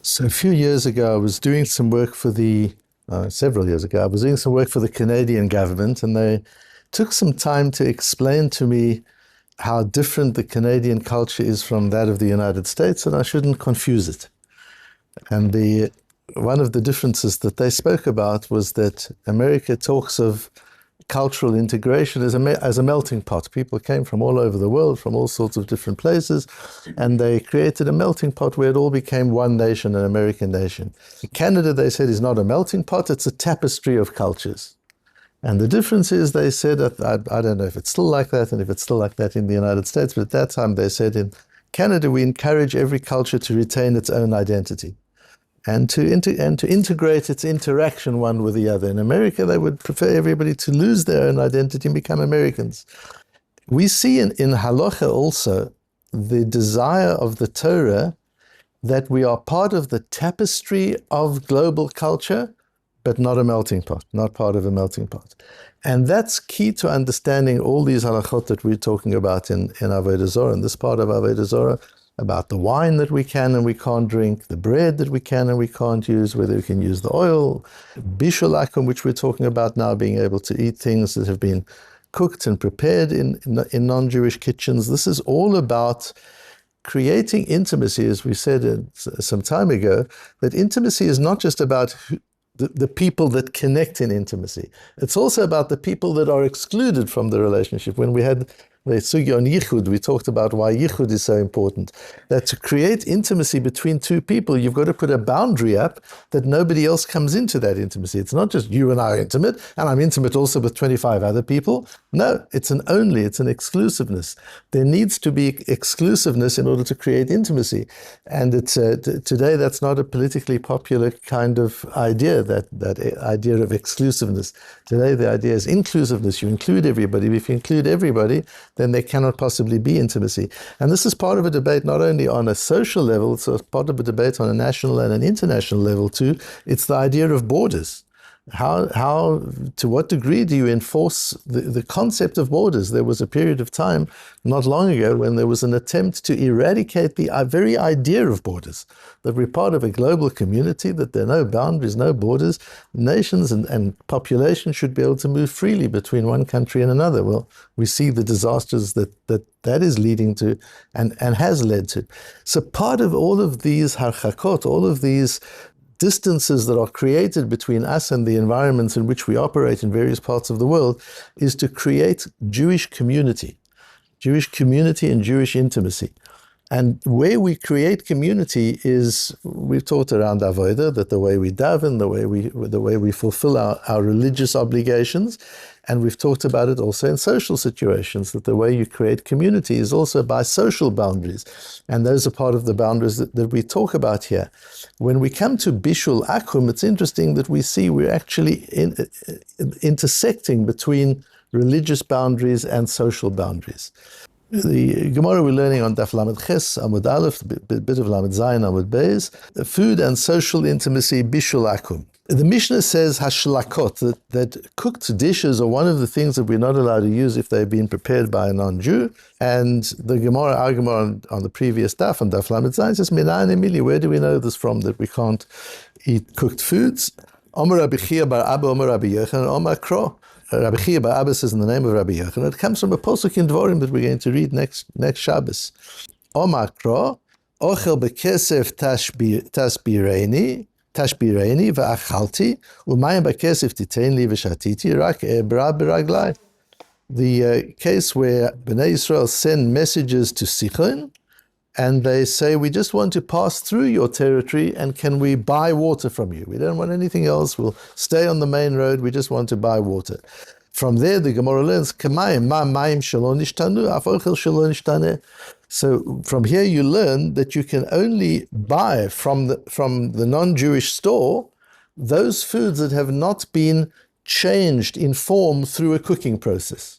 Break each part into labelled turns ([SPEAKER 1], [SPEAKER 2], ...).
[SPEAKER 1] So a few years ago, I was doing some work for several years ago, I was doing some work for the Canadian government, and they took some time to explain to me how different the Canadian culture is from that of the United States, and I shouldn't confuse it. And one of the differences that they spoke about was that America talks of cultural integration as a melting pot. People came from all over the world, from all sorts of different places, and they created a melting pot where it all became one nation, an American nation. Canada, they said, is not a melting pot, it's a tapestry of cultures. And the difference is, they said, I don't know if it's still like that and if it's still like that in the United States, but at that time they said in Canada we encourage every culture to retain its own identity and to integrate its interaction one with the other. In America, they would prefer everybody to lose their own identity and become Americans. We see in halacha also the desire of the Torah that we are part of the tapestry of global culture, but not a melting pot, not part of a melting pot. And that's key to understanding all these halachot that we're talking about in Avodah Zarah, in this part of Avodah Zarah, about the wine that we can and we can't drink, the bread that we can and we can't use, whether we can use the oil, biשולי, עכום, which we're talking about now, being able to eat things that have been cooked and prepared in non-Jewish kitchens. This is all about creating intimacy, as we said some time ago, that intimacy is not just about the people that connect in intimacy. It's also about the people that are excluded from the relationship. When we had the sugya on yichud, we talked about why yichud is so important. That to create intimacy between two people, you've got to put a boundary up that nobody else comes into that intimacy. It's not just you and I are intimate, and I'm intimate also with 25 other people. No, it's an exclusiveness. There needs to be exclusiveness in order to create intimacy. And it's today that's not a politically popular kind of idea, that idea of exclusiveness. Today the idea is inclusiveness. You include everybody. If you include everybody, then there cannot possibly be intimacy. And this is part of a debate not only on a social level, it's part of a debate on a national and an international level too. It's the idea of borders. How to what degree do you enforce the concept of borders? There was a period of time not long ago when there was an attempt to eradicate the very idea of borders, that we're part of a global community, that there are no boundaries, no borders. Nations and populations should be able to move freely between one country and another. Well, we see the disasters that is leading to and has led to. So part of all of these harchakot, all of these distances that are created between us and the environments in which we operate in various parts of the world, is to create Jewish community and Jewish intimacy. And where we create community is, we've taught around Avodah, that the way we daven, the way we fulfill our religious obligations, and we've talked about it also in social situations, that the way you create community is also by social boundaries. And those are part of the boundaries that we talk about here. When we come to biשולי, עכום, it's interesting that we see we're actually intersecting between religious boundaries and social boundaries. The Gemara we're learning on Daf Lamed Ches, Amud Aleph, a bit of Lamed Zayin, Amud Beis, food and social intimacy, biשולי, עכום. The Mishnah says hashlakot, that cooked dishes are one of the things that we're not allowed to use if they've been prepared by a non-Jew. And the Gemara, our Gemara on the previous Daf, on Daf Lamed Zayin, says, Minayin emili, where do we know this from, that we can't eat cooked foods? Omer Rabbi Chia bar Abba, Omer Rabbi Yochanan, Omer Kro. Rabbi Chia bar Abba says in the name of Rabbi Yochanan. It comes from a posuk in Dvorim that we're going to read next Shabbos. Omer Kro, ochel bekesef tashbireni va'achalti u'mayim bakesef titein li v'shatiti rak ebra b'raglai. The case where Bnei Yisrael send messages to Sichon, and they say, we just want to pass through your territory, and can we buy water from you? We don't want anything else. We'll stay on the main road. We just want to buy water. From there, the Gemara learns, Kamayim ma mayim shelo nishtanu, af ochel shelo nishtaneh. So from here you learn that you can only buy from the non-Jewish store those foods that have not been changed in form through a cooking process.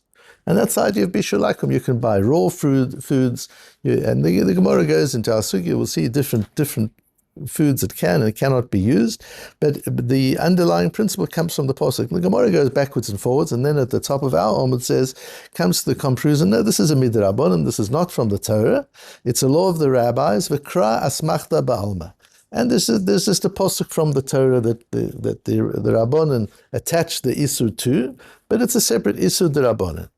[SPEAKER 1] And that's the idea of biשולי, עכום. You can buy raw foods, and the Gemara goes into our sugya. We'll see different foods that can and cannot be used, but the underlying principle comes from the pasuk. The Gemara goes backwards and forwards, and then at the top of our Amud says, comes to the conclusion, no, this is a midrabanan, this is not from the Torah, it's a law of the rabbis, v'kra asmachta ba'alma. And there's just a pasuk from the Torah that the Rabbanan attached the Isur to, but it's a separate Isur D'Rabbanan.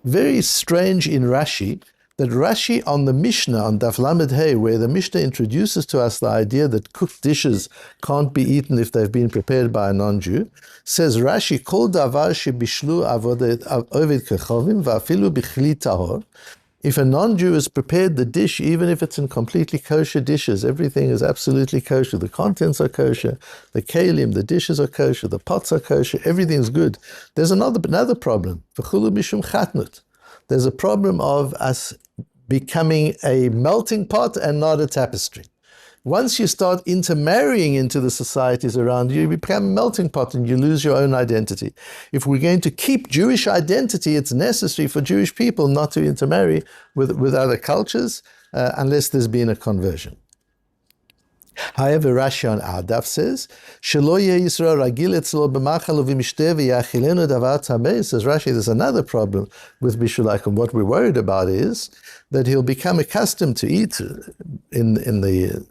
[SPEAKER 1] Very strange in Rashi, that Rashi on the Mishnah, on Daf Lamed Hey, where the Mishnah introduces to us the idea that cooked dishes can't be eaten if they've been prepared by a non-Jew, says Rashi, Kol davar shebishlu avodet ovid kechovim va'afilu bichli tahor. If a non-Jew has prepared the dish, even if it's in completely kosher dishes, everything is absolutely kosher, the contents are kosher, the kalim, the dishes are kosher, the pots are kosher, everything's good. There's another problem. V'chulu bishum chatnut. There's a problem of us becoming a melting pot and not a tapestry. Once you start intermarrying into the societies around you, you become a melting pot and you lose your own identity. If we're going to keep Jewish identity, it's necessary for Jewish people not to intermarry with other cultures unless there's been a conversion. However, Rashi on our daf says, "Shelo yeh Yisrael ragil etzlo b'machal u'v'mishteh v'yachilenu davar tameh." Says Rashi, there's another problem with Bishul Akum. What we're worried about is that he'll become accustomed to eat in the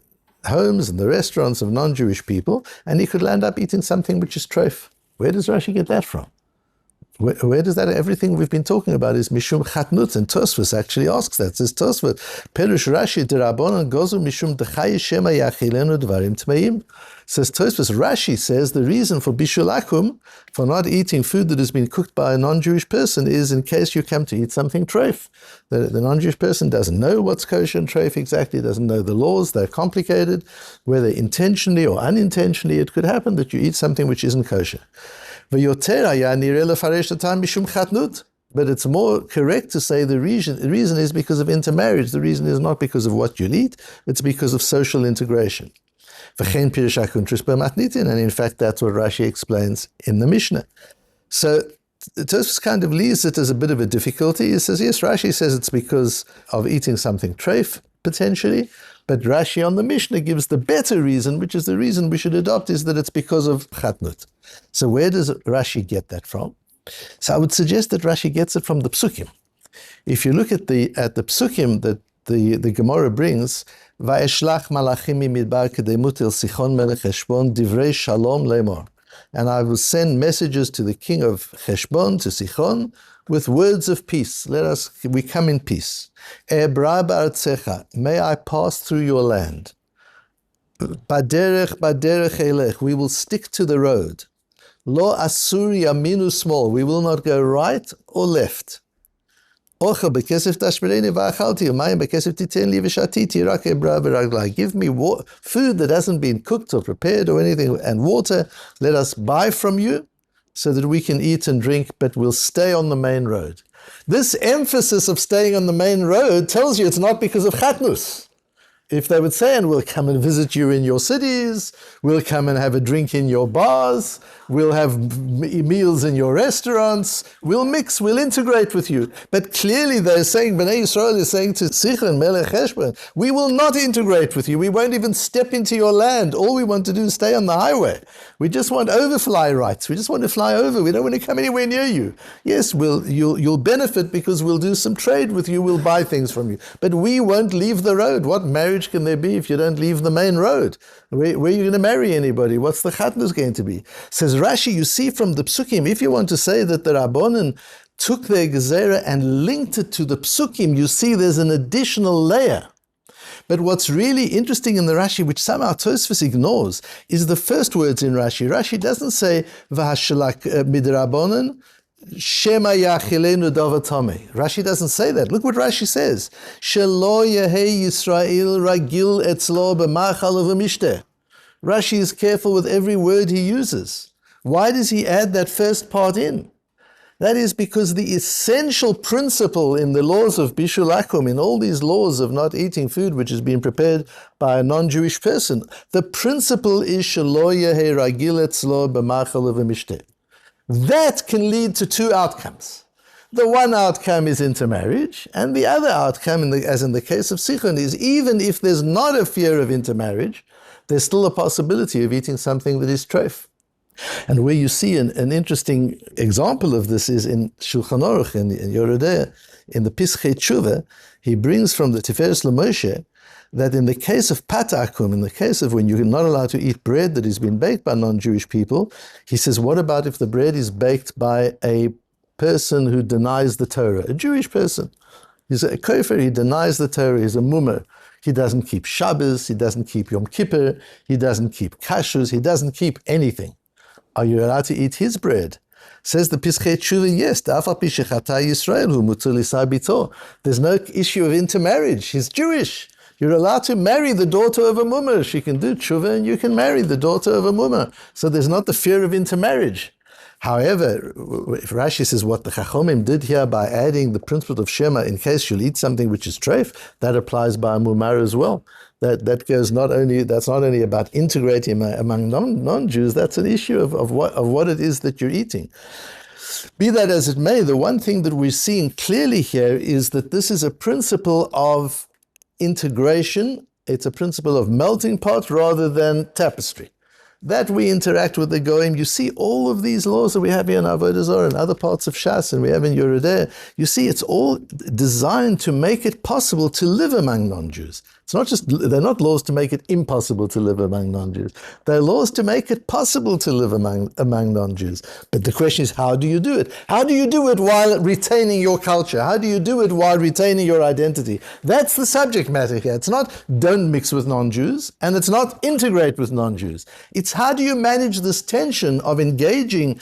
[SPEAKER 1] homes and the restaurants of non-Jewish people, and he could land up eating something which is treif. Where does Rashi get that from? Where does that, everything we've been talking about is mishum chatnut, and Tosfos actually asks that. It says Tosfos, Perush Rashi, D'Rabbanan gozu mishum d'chayi shema yachilenu dvarim tmeim. Says Tosfos, Rashi says the reason for bishul akum, for not eating food that has been cooked by a non-Jewish person, is in case you come to eat something treif. The non-Jewish person doesn't know what's kosher and treif exactly, doesn't know the laws, they're complicated. Whether intentionally or unintentionally, it could happen that you eat something which isn't kosher. But it's more correct to say the reason is because of intermarriage. The reason is not because of what you eat, it's because of social integration. And in fact, that's what Rashi explains in the Mishnah. So Tosfos kind of leaves it as a bit of a difficulty. He says, yes, Rashi says it's because of eating something treif, potentially, but Rashi on the Mishnah gives the better reason, which is the reason we should adopt, is that it's because of chatnut. So where does Rashi get that from? So I would suggest that Rashi gets it from the psukim. If you look at the psukim that the Gemara brings, Va'eshlach malachim midbar kedei mutil Sichon melech Heshbon divrei shalom lemor. And I will send messages to the king of Heshbon, to Sichon, with words of peace. We come in peace. E'bra ba'artzecha, may I pass through your land. Baderech elech, we will stick to the road. Lo asur yaminu small, we will not go right or left. Ocha bekesef tashmereni va'achalti, umayim bekesef titen li v'shatiti, rak ebra b'raglai. Give me food that hasn't been cooked or prepared or anything, and water. Let us buy from you so that we can eat and drink, but we'll stay on the main road. This emphasis of staying on the main road tells you it's not because of chatnus. If they would say, and we'll come and visit you in your cities, we'll come and have a drink in your bars, we'll have meals in your restaurants, we'll mix, we'll integrate with you. But clearly they're saying, Bnei Yisrael is saying to Sichon, Melech Heshbon, we will not integrate with you. We won't even step into your land. All we want to do is stay on the highway. We just want overfly rights. We just want to fly over. We don't want to come anywhere near you. Yes, you'll benefit because we'll do some trade with you. We'll buy things from you. But we won't leave the road. What marriage can there be if you don't leave the main road? Where are you going to marry anybody? What's the chatnus going to be? Says Rashi, you see from the psukim, if you want to say that the Rabbanan took their gezerah and linked it to the psukim, you see there's an additional layer. But what's really interesting in the Rashi, which somehow Tosfos ignores, is the first words in Rashi. Rashi doesn't say v'hashalak midrabanan shema yachilenu davar tameh. Rashi doesn't say that. Look what Rashi says: Shelo yehei Yisrael ragil etzlo b'machal u'v'mishteh. Rashi is careful with every word he uses. Why does he add that first part in? That is because the essential principle in the laws of Bishul Akum, in all these laws of not eating food which has been prepared by a non-Jewish person, the principle is Shelo yehei ragil etzlo b'machal u'v'mishteh. That can lead to two outcomes. The one outcome is intermarriage, and the other outcome, as in the case of Sichon, is even if there's not a fear of intermarriage, there's still a possibility of eating something that is treif. And where you see an interesting example of this is in Shulchan Aruch, in Yoredeh, in the Pischei Tshuva, he brings from the Tiferes LaMoshe that in the case of pat akum, in the case of when you're not allowed to eat bread that has been baked by non-Jewish people, he says, what about if the bread is baked by a person who denies the Torah, a Jewish person? He's a kofar, he denies the Torah, he's a mummer. He doesn't keep Shabbos, he doesn't keep Yom Kippur, he doesn't keep kashrus, he doesn't keep anything. Are you allowed to eat his bread? Says the Pischei Tshuva, yes. There's no issue of intermarriage. He's Jewish. You're allowed to marry the daughter of a mummer. She can do tshuva and you can marry the daughter of a mummer. So there's not the fear of intermarriage. However, if Rashi says what the Chachomim did here by adding the principle of Shema in case you'll eat something which is treif, that applies by a mumar as well. That goes that's not only about integrating among non-Jews, that's an issue of what it is that you're eating. Be that as it may, the one thing that we're seeing clearly here is that this is a principle of integration. It's a principle of melting pot rather than tapestry. That we interact with the Goyim. You see all of these laws that we have here in Avodah Zarah and other parts of Shas and we have in Yerideh. You see, it's all designed to make it possible to live among non-Jews. It's not just, they're not laws to make it impossible to live among non-Jews. They're laws to make it possible to live among non-Jews. But the question is, how do you do it? How do you do it while retaining your culture? How do you do it while retaining your identity? That's the subject matter here. It's not don't mix with non-Jews, and it's not integrate with non-Jews. It's how do you manage this tension of engaging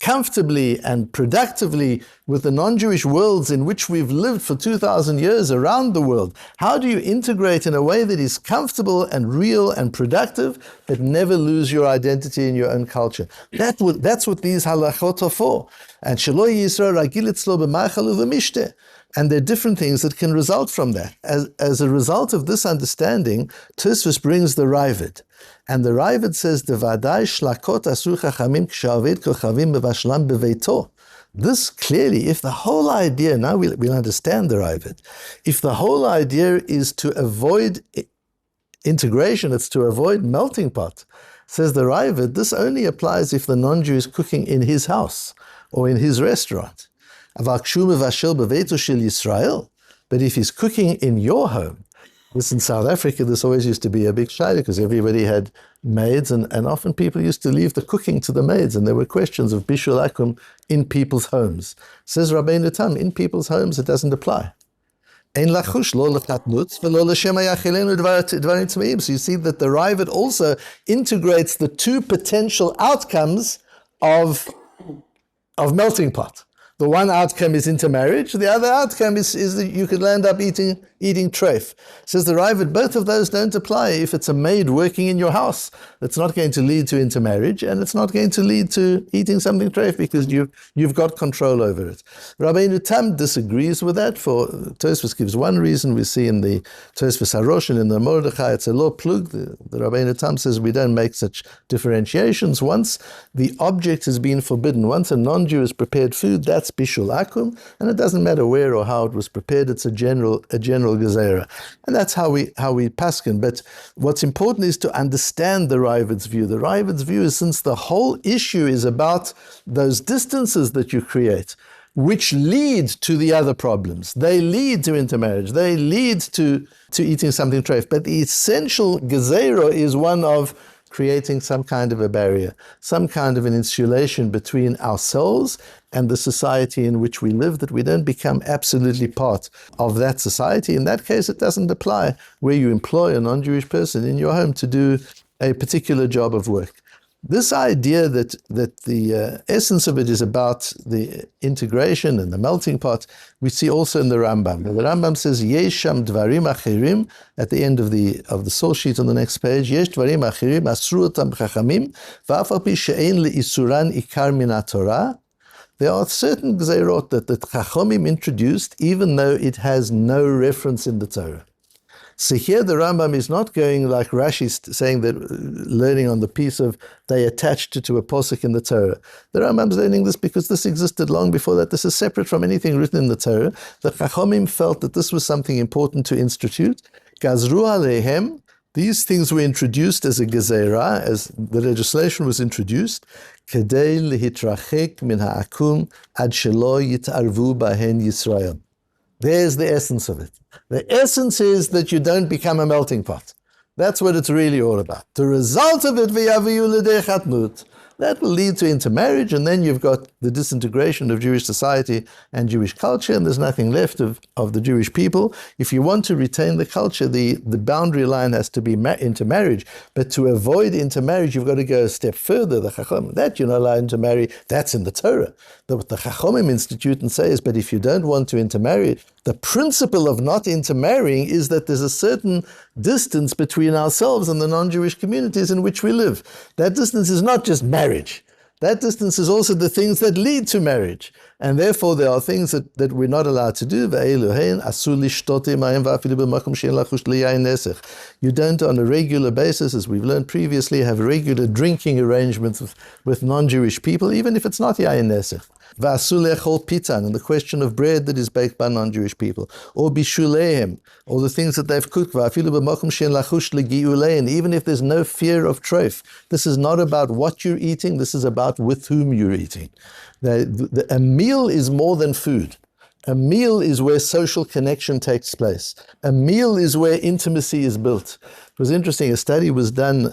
[SPEAKER 1] comfortably and productively with the non-Jewish worlds in which we've lived for 2,000 years around the world? How do you integrate in a way that is comfortable and real and productive, but never lose your identity in your own culture? That's what these halachot are for. And shelo yisrael ragil etzlo b'ma'achal u'b'mishteh. And there are different things that can result from that. As a result of this understanding, Tosfos brings the Raavad. And the Raavad says, "Devadai shlakot asur chachamim kshaved kochavim bevashlam beveito." This clearly, if the whole idea, now we'll understand the Raavad, if the whole idea is to avoid integration, it's to avoid melting pot, says the Raavad, this only applies if the non-Jew is cooking in his house or in his restaurant. But if he's cooking in your home, this in South Africa, this always used to be a big shayla because everybody had maids and often people used to leave the cooking to the maids and there were questions of biשולי עכום in people's homes. Says Rabbeinu Tam, in people's homes it doesn't apply. So you see that the Raavad also integrates the two potential outcomes of melting pot. The one outcome is intermarriage. The other outcome is that you could end up eating treif. Says the Raavad, both of those don't apply if it's a maid working in your house. It's not going to lead to intermarriage, and it's not going to lead to eating something treif because you've got control over it. Rabbeinu Tam disagrees with that. For Tosfos gives one reason. We see in the Tosfos Harosh and in the Mordechai, it's a law plug. The Rabbeinu Tam says we don't make such differentiations. Once the object has been forbidden, once a non-Jew has prepared food, that's biשולי עכום, and it doesn't matter where or how it was prepared. It's a general gezerah, and that's how we paskin. But what's important is to understand the Raavad's view. The Raavad's view is, since the whole issue is about those distances that you create, which lead to the other problems. They lead to intermarriage. They lead to eating something treif. But the essential gezerah is one of creating some kind of a barrier, some kind of an insulation between ourselves and the society in which we live, that we don't become absolutely part of that society. In that case, it doesn't apply where you employ a non-Jewish person in your home to do a particular job of work. This idea that the essence of it is about the integration and the melting pot, we see also in the Rambam. The Rambam says, "Yesh sham dvarim achirim," at the end of the source sheet on the next page. "Yesh dvarim achirim asru otam chachamim, v'af al pi she'ein le'isuran ikar min haTorah." There are certain gzeirot that the Chachomim introduced, even though it has no reference in the Torah. So here the Rambam is not going like Rashi saying that learning on the piece of they attached it to a posuk in the Torah. The Rambam's learning this because this existed long before that. This is separate from anything written in the Torah. The Chachomim felt that this was something important to institute. Gazru aleihem, these things were introduced as a gezerah, as the legislation was introduced, kedei lehitrachek min ha'akum ad shelo yit'arvu bahen Yisrael. There's the essence of it. The essence is that you don't become a melting pot. That's what it's really all about. The result of it, that will lead to intermarriage, and then you've got the disintegration of Jewish society and Jewish culture, and there's nothing left of the Jewish people. If you want to retain the culture, the boundary line has to be intermarriage. But to avoid intermarriage, you've got to go a step further. The Chacham, that you're not allowed to marry, that's in the Torah. What the Chachamim institute and say is, but if you don't want to intermarry, the principle of not intermarrying is that there's a certain distance between ourselves and the non-Jewish communities in which we live. That distance is not just marriage. That distance is also the things that lead to marriage. And therefore there are things that we're not allowed to do. You don't on a regular basis, as we've learned previously, have regular drinking arrangements with non-Jewish people, even if it's not yayin nesech. And the question of bread that is baked by non-Jewish people, or bishuleim, or the things that they've cooked, even if there's no fear of trof. This is not about what you're eating, this is about with whom you're eating. A meal is more than food. A meal is where social connection takes place. A meal is where intimacy is built. It was interesting, a study was done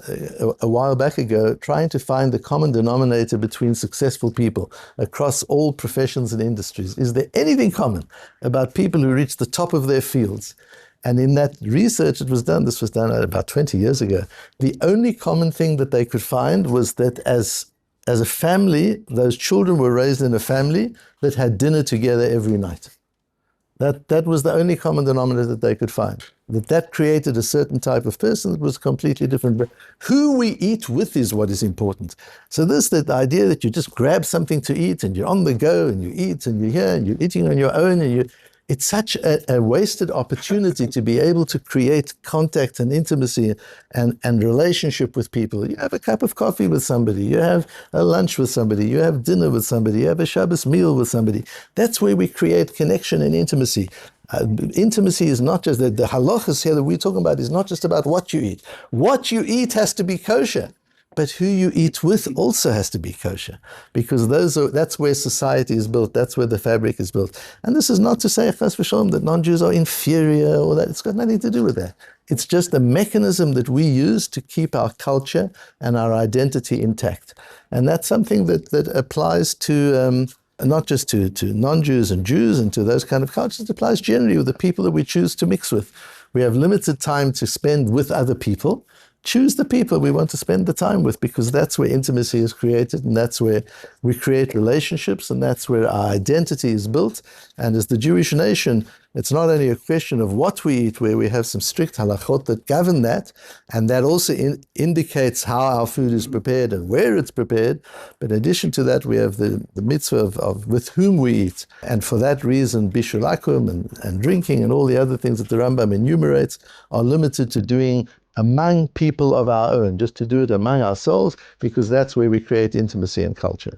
[SPEAKER 1] a while back ago trying to find the common denominator between successful people across all professions and industries. Is there anything common about people who reach the top of their fields? And in that research that was done, this was done about 20 years ago, the only common thing that they could find was that as a family, those children were raised in a family that had dinner together every night. That was the only common denominator that they could find. That created a certain type of person that was completely different. But who we eat with is what is important. So the idea that you just grab something to eat and you're on the go and you eat and you're here and you're eating on your own and it's such a wasted opportunity to be able to create contact and intimacy and relationship with people. You have a cup of coffee with somebody, you have a lunch with somebody, you have dinner with somebody, you have a Shabbos meal with somebody. That's where we create connection and intimacy. Intimacy is not just, the halachas here that we're talking about is not just about what you eat. What you eat has to be kosher. But who you eat with also has to be kosher, because that's where society is built, that's where the fabric is built. And this is not to say, chas v'shalom, that non-Jews are inferior or that. It's got nothing to do with that. It's just a mechanism that we use to keep our culture and our identity intact. And that's something that applies to not just to non-Jews and Jews and to those kind of cultures. It applies generally with the people that we choose to mix with. We have limited time to spend with other people. Choose the people we want to spend the time with, because that's where intimacy is created, and that's where we create relationships, and that's where our identity is built. And as the Jewish nation, it's not only a question of what we eat, where we have some strict halachot that govern that, and that also indicates how our food is prepared and where it's prepared. But in addition to that, we have the mitzvah of with whom we eat. And for that reason, bishul cumulative and drinking and all the other things that the Rambam enumerates are limited to doing among people of our own, just to do it among ourselves, because that's where we create intimacy and culture.